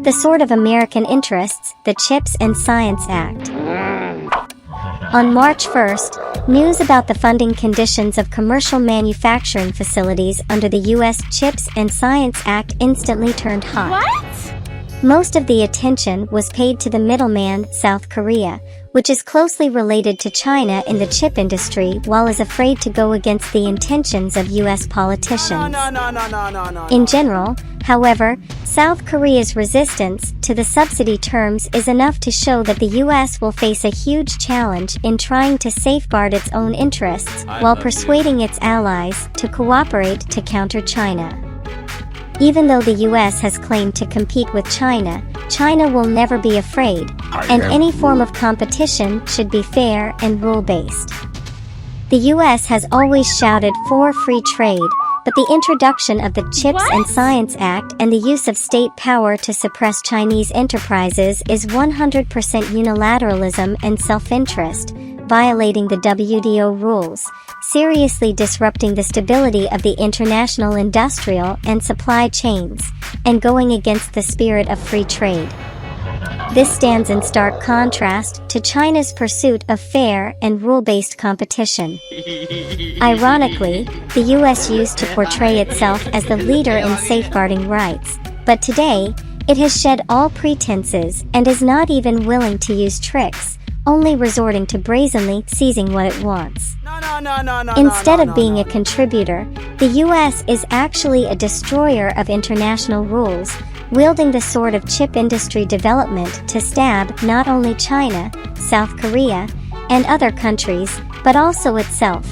The sort of American interests, the Chips and Science Act. On March 1st, news about the funding conditions of commercial manufacturing facilities under the U.S. Chips and Science Act instantly turned hot. What? Most of the attention was paid to the middleman, South Korea, which is closely related to China in the chip industry while is afraid to go against the intentions of U.S. politicians. In general, however, South Korea's resistance to the subsidy terms is enough to show that the U.S. will face a huge challenge in trying to safeguard its own interests while persuading its allies to cooperate to counter China. Even though the U.S. has claimed to compete with China, China will never be afraid, and any form of competition should be fair and rule-based. The U.S. has always shouted for free trade, but the introduction of the Chips and Science Act and the use of state power to suppress Chinese enterprises is 100% unilateralism and self-interest, violating the WTO rules, seriously disrupting the stability of the international industrial and supply chains, and going against the spirit of free trade. This stands in stark contrast to China's pursuit of fair and rule-based competition. Ironically, the U.S. used to portray itself as the leader in safeguarding rights, but today, it has shed all pretenses and is not even willing to use tricks, only resorting to brazenly seizing what it wants. Instead of being a contributor, the U.S. is actually a destroyer of international rules, wielding the sword of chip industry development to stab not only China, South Korea, and other countries, but also itself.